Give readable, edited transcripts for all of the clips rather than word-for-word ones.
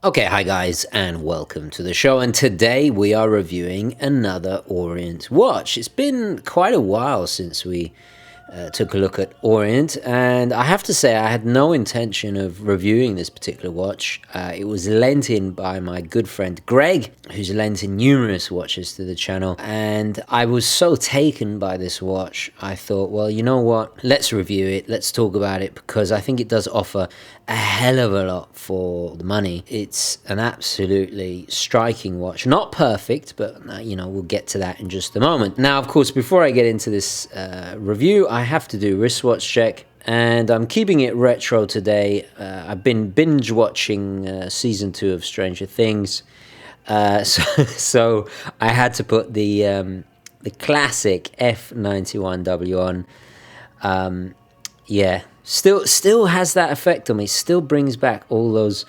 Okay, hi guys, and welcome to the show. And today we are reviewing another Orient watch. It's been quite a while since we took a look at Orient, and I have to say I had no intention of reviewing this particular watch. It was lent in by my good friend Greg, who's lent in numerous watches to the channel, and I was so taken by this watch, I thought, well, you know what, let's review it, let's talk about it, because I think it does offer a hell of a lot for the money. It's an absolutely striking watch. Not perfect, but we'll get to that in just a moment. Now, of course, before I get into this review, I have to do wristwatch check, and I'm keeping it retro today. I've been binge watching season 2 of Stranger Things, so I had to put the classic F91W on. Yeah, still has that effect on me. Still brings back all those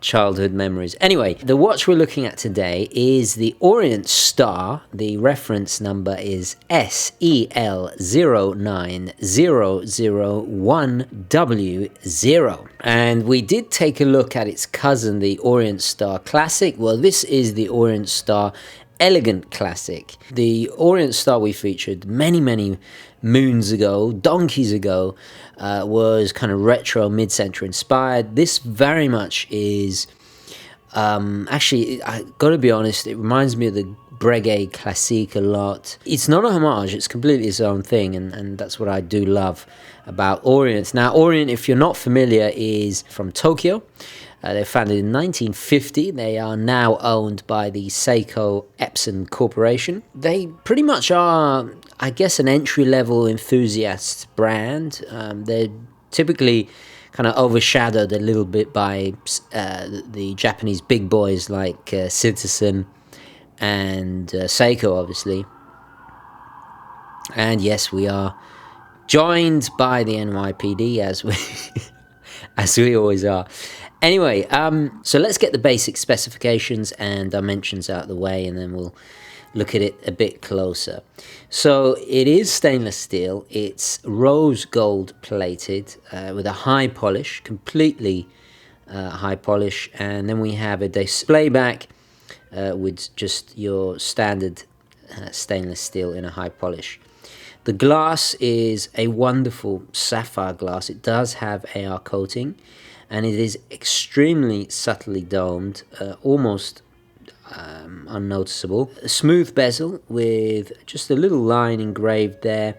childhood memories. Anyway, the watch we're looking at today is the Orient Star. The reference number is SEL09001W0. And we did take a look at its cousin, the Orient Star Classic. Well, this is the Orient Star Elegant Classic. The Orient Star we featured many moons ago, donkeys ago, was kind of retro mid-century inspired. This very much is, actually, I gotta be honest, it reminds me of the Breguet Classique a lot. It's not a homage, it's completely its own thing, and that's what I do love about Orient. Now, Orient, if you're not familiar, is from Tokyo. They were founded in 1950. They are now owned by the Seiko Epson Corporation. They pretty much are, I guess, an entry-level enthusiast brand. They're typically kind of overshadowed a little bit by the Japanese big boys like Citizen and Seiko, obviously. And yes, we are joined by the NYPD, as we always are. Anyway, so let's get the basic specifications and dimensions out of the way, and then we'll look at it a bit closer. So it is stainless steel. It's rose gold plated with a high polish, completely high polish, and then we have a display back with just your standard stainless steel in a high polish. The glass is a wonderful sapphire glass. It does have AR coating, and it is extremely subtly domed, almost unnoticeable. A smooth bezel with just a little line engraved there.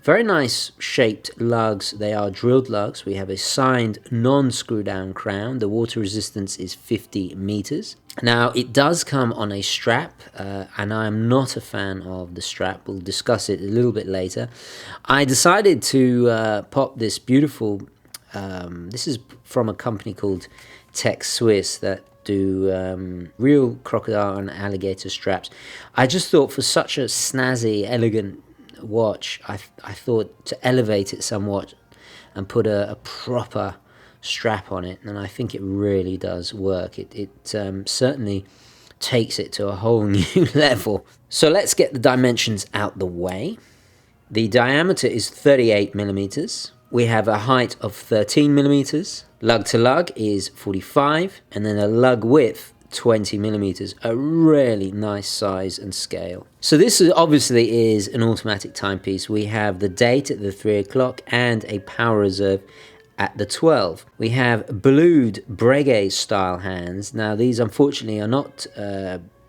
Very nice shaped lugs. They are drilled lugs. We have a signed non-screw-down crown. The water resistance is 50 meters. Now, it does come on a strap, and I am not a fan of the strap. We'll discuss it a little bit later. I decided to pop this beautiful... this is from a company called Tech Swiss that do real crocodile and alligator straps. I just thought for such a snazzy, elegant watch, I thought to elevate it somewhat and put a proper strap on it, and I think it really does work. It certainly takes it to a whole new level. So let's get the dimensions out the way. The diameter is 38 millimeters. We have a height of 13 millimeters. Lug to lug is 45, and then a lug width 20 millimeters, a really nice size and scale. So this obviously is an automatic timepiece. We have the date at the 3 o'clock and a power reserve at the 12. We have blued Breguet style hands. Now these unfortunately are not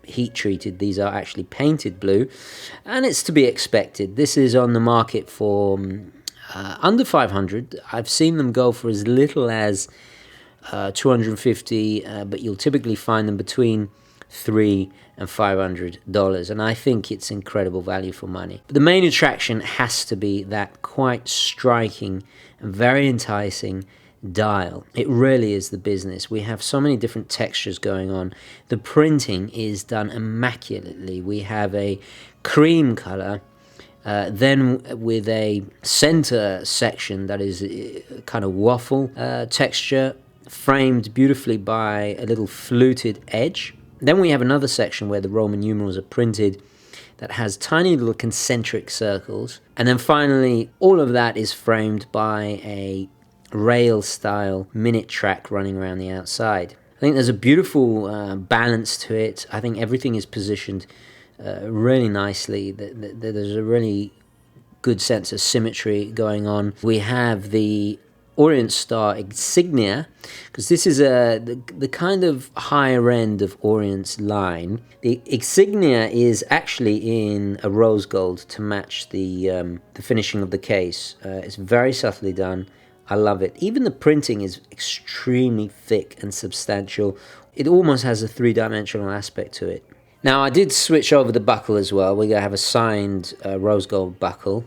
heat treated. These are actually painted blue, and it's to be expected. This is on the market for under 500. I've seen them go for as little as 250, but you'll typically find them between $300 and $500, and I think it's incredible value for money. But the main attraction has to be that quite striking and very enticing dial. It really is the business. We have so many different textures going on. The printing is done immaculately. We have a cream color, then with a center section that is kind of waffle texture, framed beautifully by a little fluted edge. Then we have another section where the Roman numerals are printed that has tiny little concentric circles. And then finally, all of that is framed by a rail style minute track running around the outside. I think there's a beautiful balance to it. I think everything is positioned really nicely. There's a really good sense of symmetry going on. We have the Orient Star insignia, because this is the kind of higher end of Orient's line. The insignia is actually in a rose gold to match the finishing of the case. It's very subtly done. I love it. Even the printing is extremely thick and substantial. It almost has a three-dimensional aspect to it. Now, I did switch over the buckle as well. We're going to have a signed rose gold buckle.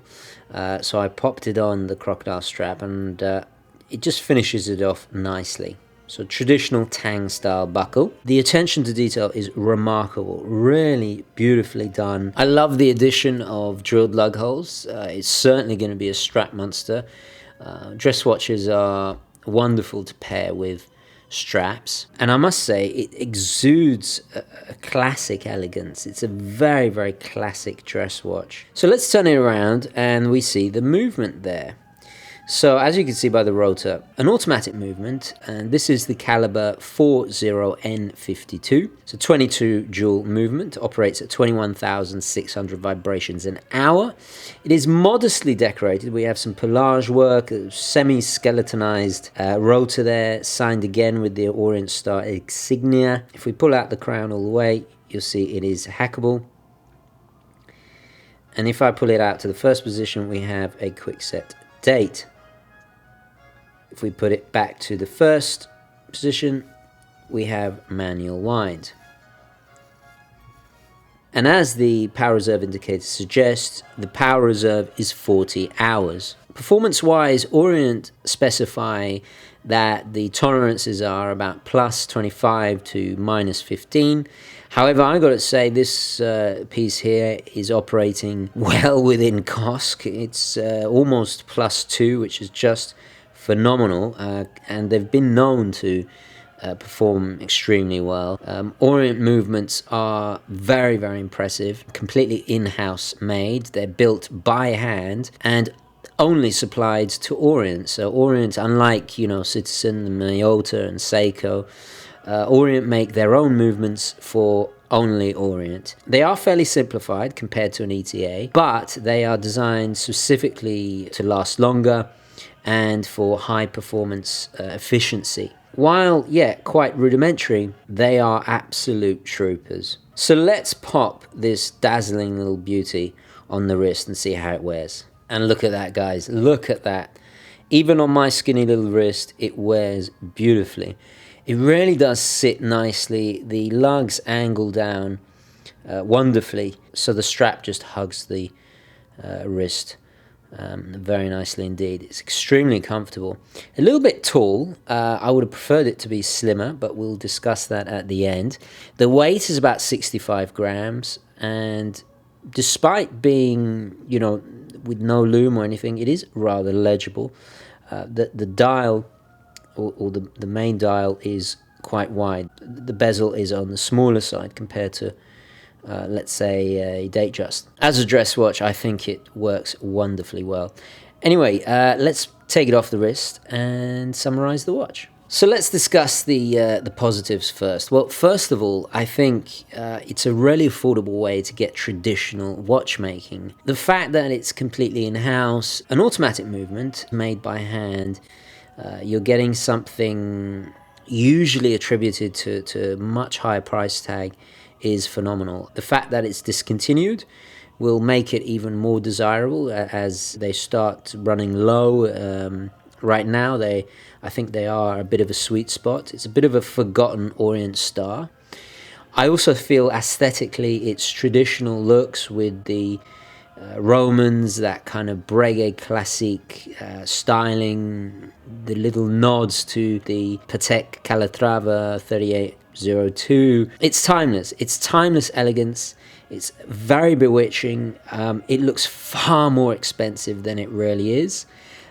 So I popped it on the crocodile strap, and it just finishes it off nicely. So traditional Tang style buckle. The attention to detail is remarkable, really beautifully done. I love the addition of drilled lug holes. It's certainly going to be a strap monster. Dress watches are wonderful to pair with straps, and I must say it exudes a classic elegance. It's a very, very classic dress watch. So let's turn it around and we see the movement there. So as you can see by the rotor, an automatic movement, and this is the caliber 40N52. So 22 jewel movement, operates at 21,600 vibrations an hour. It is modestly decorated. We have some pelage work, a semi-skeletonized rotor there, signed again with the Orient Star insignia. If we pull out the crown all the way, you'll see it is hackable. And if I pull it out to the first position, we have a quick set date. If we put it back to the first position, we have manual wind. And as the power reserve indicator suggests, the power reserve is 40 hours. Performance-wise, Orient specify that the tolerances are about plus 25 to minus 15. However, I got to say this piece here is operating well within COSC. It's almost plus 2, which is just phenomenal, and they've been known to perform extremely well. Orient movements are very, very impressive, completely in-house made. They're built by hand and only supplied to Orient. So Orient, unlike, you know, Citizen, Miyota and Seiko, Orient make their own movements for only Orient. They are fairly simplified compared to an ETA, but they are designed specifically to last longer and for high performance efficiency. While, yeah, quite rudimentary, they are absolute troopers. So let's pop this dazzling little beauty on the wrist and see how it wears. And look at that, guys. Look at that. Even on my skinny little wrist, it wears beautifully. It really does sit nicely. The lugs angle down wonderfully, so the strap just hugs the wrist very nicely indeed. It's extremely comfortable. A little bit tall. I would have preferred it to be slimmer, but we'll discuss that at the end. The weight is about 65 grams, and despite being, you know, with no loom or anything, it is rather legible. The dial, or the main dial, is quite wide. The bezel is on the smaller side compared to let's say a Datejust. As a dress watch, I think it works wonderfully well. Anyway, let's take it off the wrist and summarize the watch. So let's discuss the positives first. Well, first of all, I think it's a really affordable way to get traditional watchmaking. The fact that it's completely in-house, an automatic movement made by hand, you're getting something usually attributed to much higher price tag is phenomenal. The fact that it's discontinued will make it even more desirable as they start running low. Right now, I think they are a bit of a sweet spot. It's a bit of a forgotten Orient Star. I also feel aesthetically its traditional looks with the Romans, that kind of Breguet Classique styling, the little nods to the Patek Calatrava 3802. It's timeless. It's timeless elegance. It's very bewitching. It looks far more expensive than it really is.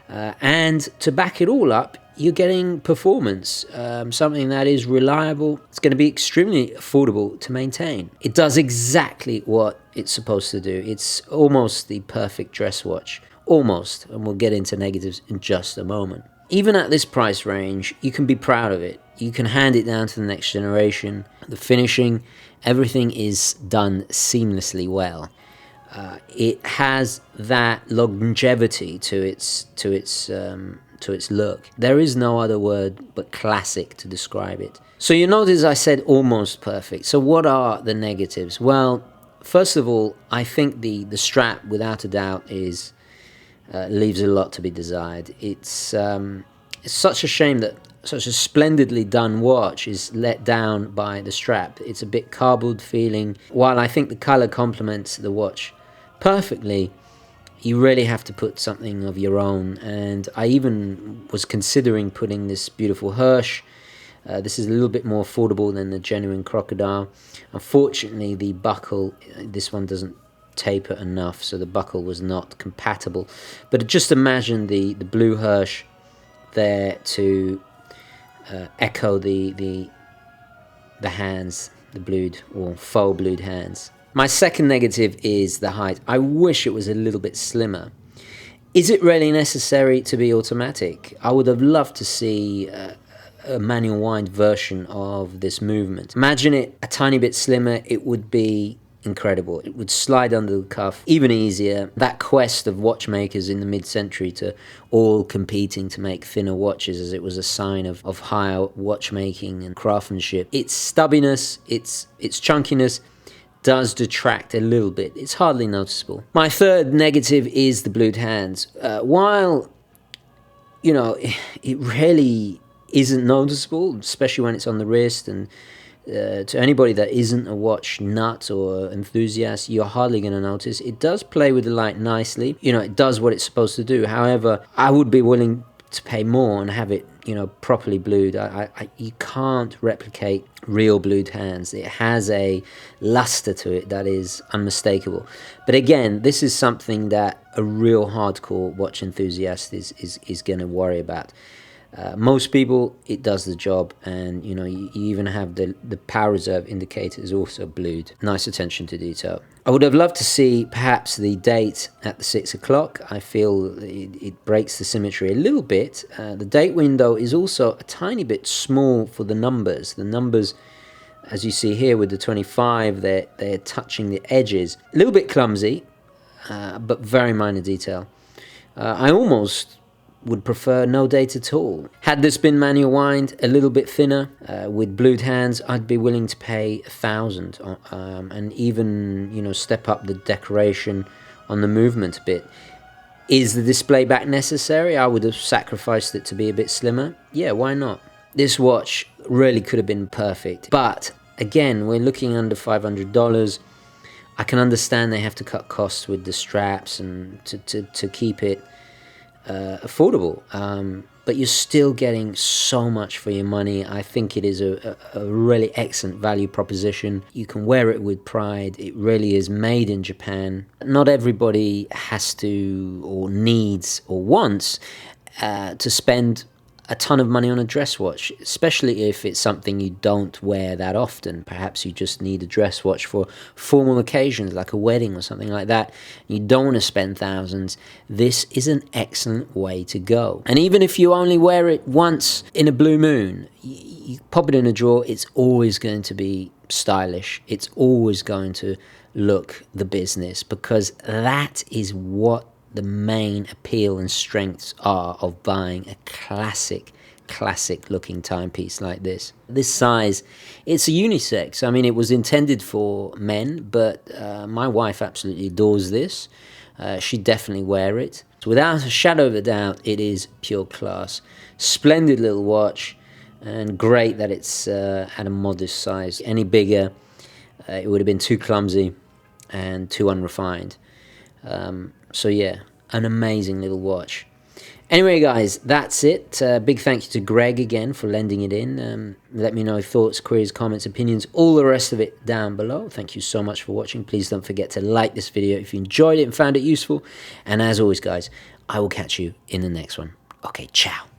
And to back it all up, you're getting performance, something that is reliable. It's going to be extremely affordable to maintain. It does exactly what it's supposed to do. It's almost the perfect dress watch. Almost. And we'll get into negatives in just a moment. Even at this price range, you can be proud of it. you can hand it down to the next generation. The finishing, everything is done seamlessly well. It has that longevity to its look. There is no other word but classic to describe it. So you notice I said almost perfect. So what are the negatives? Well, first of all, I think the strap, without a doubt, is leaves a lot to be desired. It's such a shame that such a splendidly done watch is let down by the strap. It's a bit cardboard feeling. While I think the color complements the watch perfectly, you really have to put something of your own. And I even was considering putting this beautiful Hirsch. This is a little bit more affordable than the genuine crocodile. Unfortunately, the buckle, this one doesn't taper enough, so the buckle was not compatible. But just imagine the blue Hirsch there to echo the hands, the blued or faux blued hands. My second negative is the height. I wish it was a little bit slimmer. Is it really necessary to be automatic? I would have loved to see a manual wind version of this movement. Imagine it a tiny bit slimmer, it would be incredible. It would slide under the cuff even easier. That quest of watchmakers in the mid-century to all competing to make thinner watches as it was a sign of higher watchmaking and craftsmanship. Its stubbiness, its chunkiness does detract a little bit. It's hardly noticeable. My third negative is the blued hands. While, you know, it really isn't noticeable, especially when it's on the wrist, and to anybody that isn't a watch nut or enthusiast, you're hardly going to notice. It does play with the light nicely. You know, it does what it's supposed to do. However, I would be willing to pay more and have it, you know, properly blued. You can't replicate real blued hands. It has a luster to it that is unmistakable. But again, this is something that a real hardcore watch enthusiast is going to worry about. Most people, it does the job, and you know, you even have the power reserve indicator is also blued. Nice attention to detail. I would have loved to see perhaps the date at the 6 o'clock. I feel it breaks the symmetry a little bit. The date window is also a tiny bit small for the numbers. The numbers, as you see here with the 25, they're touching the edges. A little bit clumsy, but very minor detail. I almost would prefer no date at all. Had this been manual wind, a little bit thinner, with blued hands, I'd be willing to pay $1,000, and even, you know, step up the decoration on the movement a bit. Is the display back necessary? I would have sacrificed it to be a bit slimmer. Yeah, why not? This watch really could have been perfect, but again, we're looking under $500. I can understand they have to cut costs with the straps and to keep it affordable, but you're still getting so much for your money. I think it is a really excellent value proposition. You can wear it with pride. It really is made in Japan. Not everybody has to or needs or wants to spend a ton of money on a dress watch, especially if it's something you don't wear that often. Perhaps you just need a dress watch for formal occasions like a wedding or something like that. You don't want to spend thousands. This is an excellent way to go. And even if you only wear it once in a blue moon, you pop it in a drawer, it's always going to be stylish. It's always going to look the business, because that is what the main appeal and strengths are of buying a classic looking timepiece like this. This size, it's a unisex. I mean, it was intended for men, but my wife absolutely adores this. She'd definitely wear it. So without a shadow of a doubt, it is pure class. Splendid little watch, and great that it's at a modest size. Any bigger, it would have been too clumsy and too unrefined. So yeah, an amazing little watch. Anyway, guys, that's it. Big thank you to Greg again for lending it in. Let me know thoughts, queries, comments, opinions, all the rest of it down below. Thank you so much for watching. Please don't forget to like this video if you enjoyed it and found it useful. And as always, guys, I will catch you in the next one. Okay, ciao.